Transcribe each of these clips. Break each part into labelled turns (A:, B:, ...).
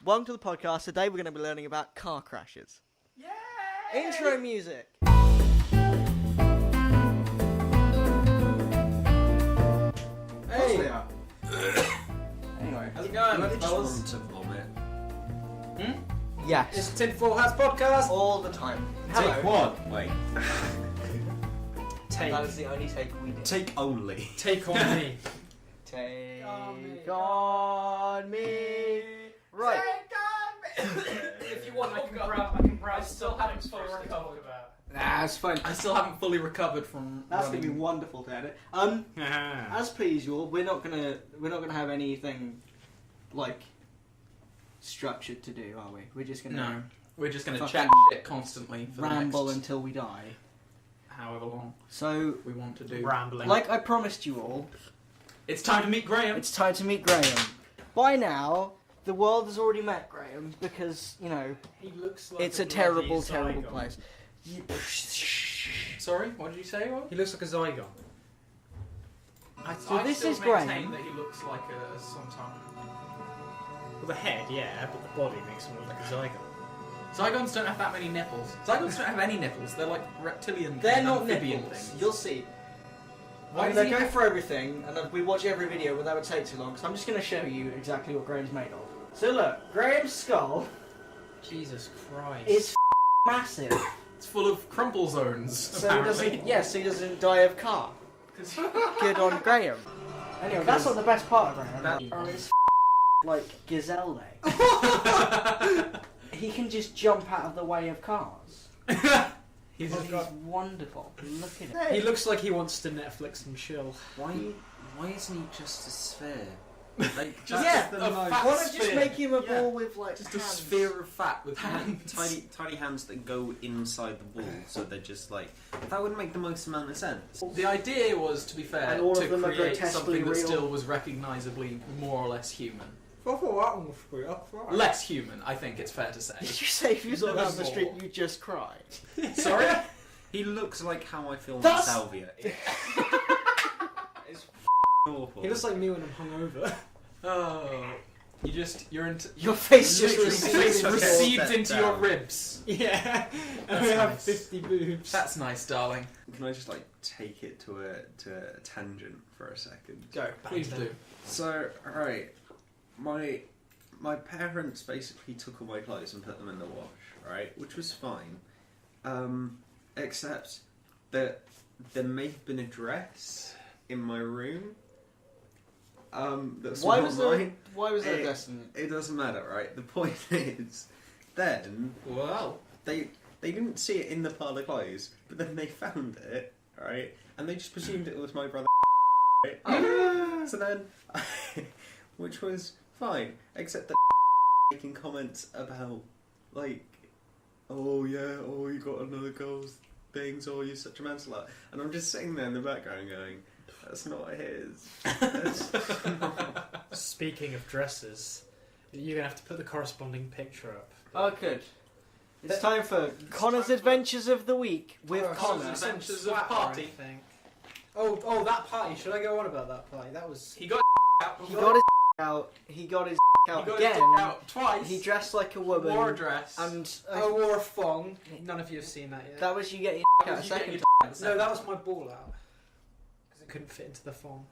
A: Welcome to the podcast. Today we're going to be learning about car crashes.
B: Yay!
A: Intro music.
B: Hey!
A: Anyway.
B: How's it going,
C: I just
B: fellas?
C: want to vomit.
A: Yes.
B: It's TinFoil Has Podcast.
A: All the time.
C: Take one. Wait.
A: That is the only take we do.
C: Take only.
B: Take on me.
A: Take
B: on
A: on me. Right.
B: If you want, I can browse. I still haven't fully recovered.
A: Nah, it's fine.
B: I still haven't fully recovered from.
A: That's gonna be wonderful to edit. As per usual, we're not gonna have anything like structured to do, are we? We're just gonna
B: No, we're just gonna
A: fucking
B: chat shit constantly for
A: ramble
B: the next
A: until we die.
B: however long
A: So,
B: we want to do.
D: Rambling.
A: like I promised you all,
B: It's time to meet Graham.
A: it's time to meet Graham. By now, the world has already met Graham because, you know,
D: He looks like
A: it's a
D: bloody
A: terrible,
D: Zygon.
A: terrible place.
B: Sorry, what did you say? What?
D: He looks like a Zygon.
A: So this
B: still
A: is
B: maintain
A: Graham.
B: that he looks like a sometime.
D: Well, the head, yeah, but the body makes him look like a Zygon.
B: Zygons don't have that many nipples. Zygons don't have any nipples. They're like reptilian.
A: They're
B: and
A: not
B: amphibian
A: nipples.
B: things.
A: You'll see.
B: Why
A: I'm
B: does
A: going
B: he
A: to go
B: have-
A: for everything, and we watch every video, but that would take too long, so I'm just going to show you exactly what Graham's made of. So look, Graham's skull
D: Jesus Christ.
A: is massive.
B: It's full of crumple zones.
A: So he
B: apparently.
A: doesn't, yes, so he doesn't die of car. Good on Graham. Anyway, that's not the best part of Graham.
B: That-
A: It's like gazelle legs. He can just jump out of the way of cars.
B: He's
A: He's
B: just got.
A: wonderful. Look at it.
D: He looks like he wants to Netflix and chill.
C: Why isn't he just a sphere? Like,
B: Just
A: Yeah,
C: the
B: a
C: most-
B: fat
A: Why not just
B: sphere.
A: make him a
C: Yeah.
A: ball with like
C: just a
A: hands?
C: sphere of fat with
B: Hands.
C: tiny hands that go inside the wall, so they're just like that would make the most amount of sense.
B: The idea was, to be fair,
A: And all
B: to
A: of them are
B: create
A: grotesquely
B: something that
A: real.
B: still was recognisably more or less human.
D: Less.
B: Less human, I think it's fair to say.
A: Did you say if you saw
B: No
A: down the
B: more.
A: street you just cried?
B: Sorry?
C: He looks like how I feel
A: That's-
C: on salvia. It's awful.
D: He looks like me when I'm hungover.
B: Oh. You're into.
A: Your face just
B: Literally
A: received.
B: received
C: Step
B: into your
C: down.
B: ribs.
D: Yeah. And
B: That's
D: we have
B: nice.
D: 50 boobs.
B: That's nice, darling.
C: Can I just like take it to a tangent for a second?
B: Go, please do.
C: So, alright, my parents basically took all my clothes and put them in the wash, right? Which was fine. Except that there may have been a dress in my room. That's
A: Why
C: not
A: was there?
C: mine.
A: Why was there
C: Eh,
A: destiny?
C: It doesn't matter, right? The point is, then
B: Well,
C: they didn't see it in the pile of clothes, but then they found it, right? And they just presumed it was my brother. Right? So then, which was fine, except that making comments about like, oh yeah, oh you got another girl's things, oh you're such a manslaughter, and I'm just sitting there in the background going, that's not his. That's not.
D: Speaking of dresses, you're going to have to put the corresponding picture up.
A: Oh, good. It's time for Connor's Adventures of the Week with
D: Oh,
A: Connor.
B: Connor's Adventures of
D: Swap or
B: Party.
D: anything. Oh, that party. Should I go on about that party? That was...
B: He got out.
A: He got his out. He got his out
B: He got
A: again.
B: his dick out twice.
A: He dressed like a woman.
B: wore a dress.
A: And
D: I wore a thong. None of you have seen that yet.
A: that was you getting
B: That
A: out a
B: was you getting
A: second.
B: your dick out.
D: No, that was my ball out. Because it couldn't fit into the thong.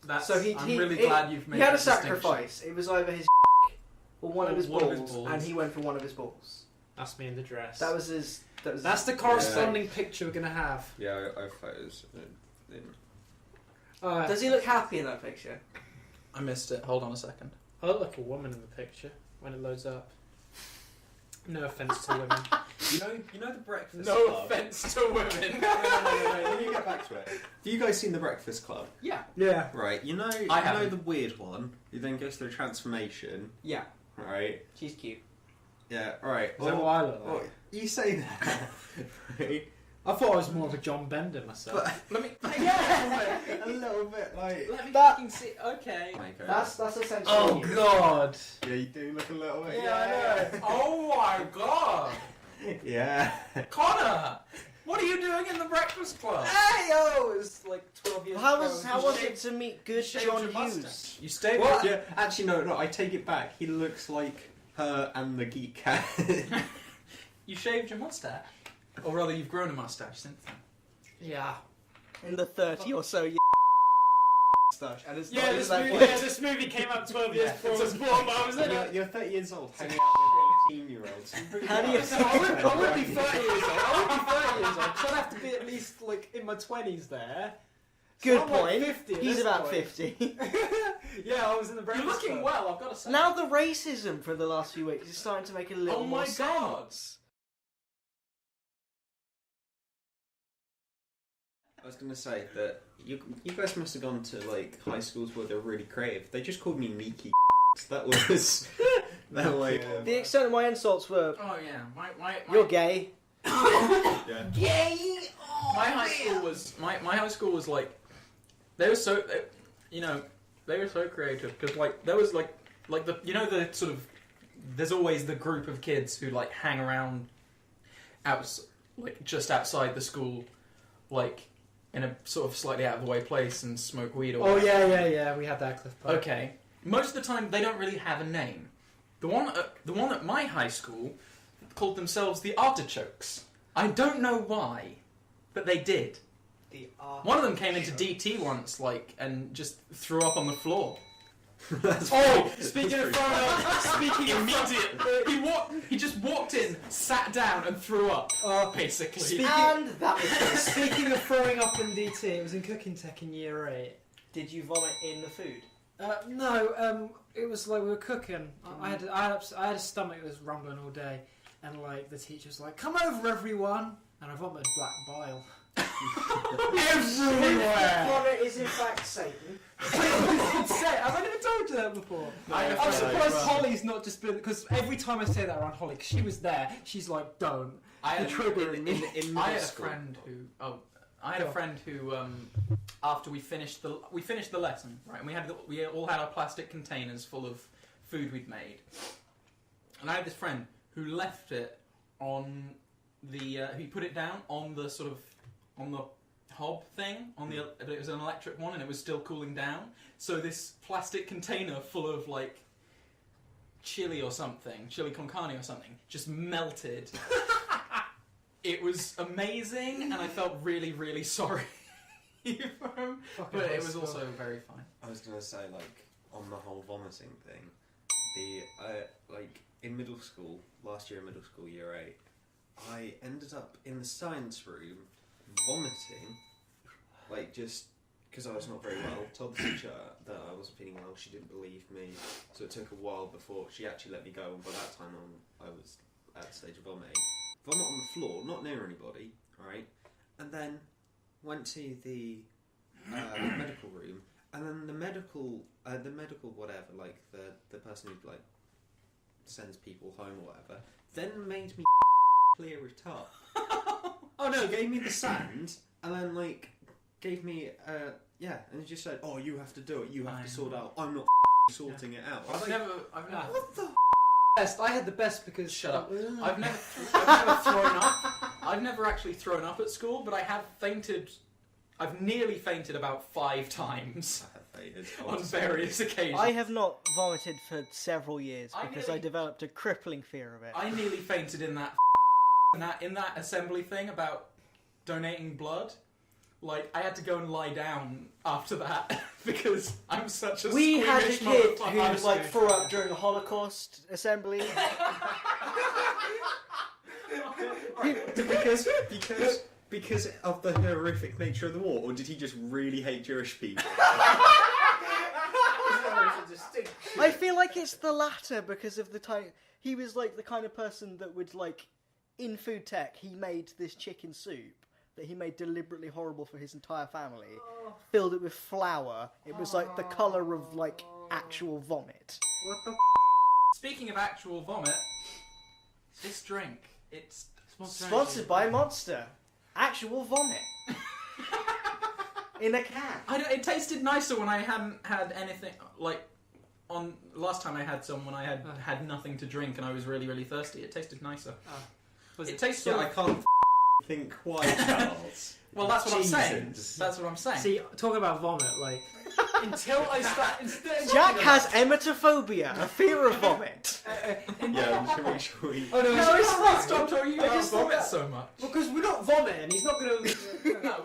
B: That's,
A: So
B: I'm really glad you've made
A: He had a
B: that distinction.
A: sacrifice. It was either his or one
B: Or
A: of his
B: one of his
A: balls,
B: balls.
A: and he went for one of his balls.
D: That's me in the dress.
A: That was his.
D: That's the corresponding picture we're going to have.
C: Yeah, I have photos.
A: Does he look happy in that picture?
B: I missed it. Hold on a second.
D: I look like a woman in the picture when it loads up. No offence to women.
C: You know the Breakfast
B: No
C: Club?
B: offence to women.
C: No, let me get back to it. Have you guys seen the Breakfast Club?
B: Yeah.
D: Yeah.
C: Right, you know
B: haven't.
C: the weird one who then goes through a transformation,
A: Yeah,
C: right?
A: she's cute.
C: Yeah, right.
D: Is that what I look like?
C: well, you say that, right?
D: I thought I was more of a John Bender myself.
C: But
B: Let me.
C: a little bit like.
B: Let me
A: That-
B: fucking see. Okay.
A: That's essentially.
D: Oh
A: you.
D: God!
C: Yeah, you do look a little bit.
B: Yeah, I know. Oh my god.
C: Yeah.
B: Connor! What are you doing in the Breakfast Club?
A: Hey yo!
B: It was like 12 years
A: How
B: ago.
A: was it to meet good
B: shaved
A: John
B: your
A: Hughes?
B: mustache.
C: You stay.
D: What?
C: Yeah. Actually, no. I take it back. He looks like her and the geek cat.
B: You shaved your mustache, or rather, you've grown a mustache since then.
D: Yeah.
A: In the 30 or so years. And it's
D: Yeah,
A: not
D: this
A: that
D: movie,
A: good.
D: this movie came out 12 years before I was born, but I was in it.
C: You're 30 years old, hanging out with 18-year-olds.
A: How do you-
D: I would be 30 years old. I would be 30 years old. So I'd have to be at least like in my 20s there. So
A: Good
D: I'm, like,
A: point.
D: 50 at
A: He's
D: this
A: about
D: point.
A: 50.
D: Yeah, I was in the
B: You're
D: breakfast
B: looking
D: club.
B: well, I've got to say.
A: Now the racism for the last few weeks is starting to make a little
B: Oh
A: more
B: my
A: sense.
B: God.
C: I was going to say that you guys must have gone to like high schools where they're really creative. They just called me Meeky. That was that way.
A: The extent of my insults were,
B: Oh yeah, my
A: you're gay.
C: Yeah.
A: Gay!
B: my high school was my high school was like they were so they were so creative because like there was like the the sort of there's always the group of kids who like hang around like just outside the school like in a sort of slightly out of the way place and smoke weed or
D: Oh
B: whatever.
D: yeah, we had that Cliff Park.
B: Okay. Most of the time, they don't really have a name. The one at my high school called themselves the Artichokes. I don't know why, but they did. One of them came into DT once, like, and just threw up on the floor.
D: Speaking of throwing up,
B: Immediate. He just walked in, sat down, and threw up. Basically.
A: And that was it.
D: Speaking of throwing up in DT, it was in Cooking Tech in year 8.
A: Did you vomit in the food?
D: No, it was like we were cooking. I had a stomach that was rumbling all day, and like the teacher was like, "Come over, everyone," and I vomited black bile everywhere.
A: Vomit is in fact Satan.
D: Have I never told you that before? I'm surprised Holly's not just been because every time I say that around Holly, 'cause she was there, she's like, "Don't."
B: I had,
D: The trigger
C: in
B: I had
C: middle
B: a
C: school.
B: friend who. I had a friend who, after we finished the lesson, right, and we all had our plastic containers full of food we'd made, and I had this friend who left it on the he put it down on the sort of on the hob thing but it was an electric one and it was still cooling down, so this plastic container full of like chili con carne or something, just melted. It was amazing, and I felt really, really sorry for him. But it was also very fun.
C: I was going to say, like, on the whole vomiting thing, like, in middle school, last year in middle school, year 8, I ended up in the science room vomiting, like, just because I was not very well. Told the teacher that I wasn't feeling well, she didn't believe me, so it took a while before she actually let me go, and by that time I was at the stage of vomiting. Vomit on the floor, not near anybody, right? And then went to the medical room, and then the medical whatever, like the person who like sends people home or whatever, then made me clear it up. Oh no, gave me the sand, and then like gave me and he just said, "Oh, you have to do it. You have to sort out. I'm not sorting it out."
B: I've never.
D: What the best? I had the best because
B: Shut up. I've never thrown up. I've never actually thrown up at school, but I have fainted. I've nearly fainted about 5 times
C: I have fainted
B: on various occasions.
A: I have not vomited for several years
B: I
A: because
B: nearly-
A: I developed a crippling fear of it.
B: I nearly fainted in that assembly thing about donating blood. Like, I had to go and lie down after that because I'm such a
A: We had a
B: squeamish
A: kid
B: motherfucker.
A: who like threw up during the Holocaust assembly.
C: because of the horrific nature of the war, or did he just really hate Jewish people?
A: I feel like it's the latter because of the time he was like the kind of person that would like in food tech he made this chicken soup that he made deliberately horrible for his entire family, filled it with flour. It was like the colour of like actual vomit.
C: What the
B: Speaking of actual vomit, this drink, it's
A: Sponsored by Monster. Actual vomit. In a can.
B: It tasted nicer when I hadn't had anything, like, on last time I had some when I had nothing to drink and I was really, really thirsty. It tasted nicer. It tastes sort
C: I
B: of...
C: can't think quite, Charles.
B: Well, that's what I'm saying.
C: Jesus.
B: That's what I'm saying.
D: See, talking about vomit, like until I start.
A: Jack has emetophobia, a fear of vomit.
C: Yeah, we should make sure we...
D: Oh no,
B: No,
D: it's
B: stop
D: fine.
B: talking
D: I
B: about
D: just thought
B: vomit
D: that-
B: so much.
D: Because we're not vomiting. He's not gonna.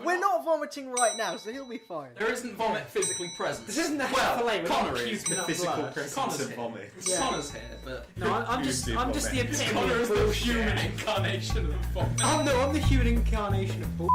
A: We're not vomiting right now, so he'll be fine.
B: There isn't vomit physically present.
D: This isn't the
B: well,
D: fillet. We're
B: Connor
D: not
B: is
D: puking
C: The
D: up
C: physical
D: blood.
C: presence
B: Connor's
C: of
B: here.
C: vomit.
D: Yeah.
B: Connor's here, but
D: No, I'm just the epitome
B: Connor
D: of
B: is the
D: bullshit.
B: human incarnation of vomit.
D: I'm the human incarnation of bull.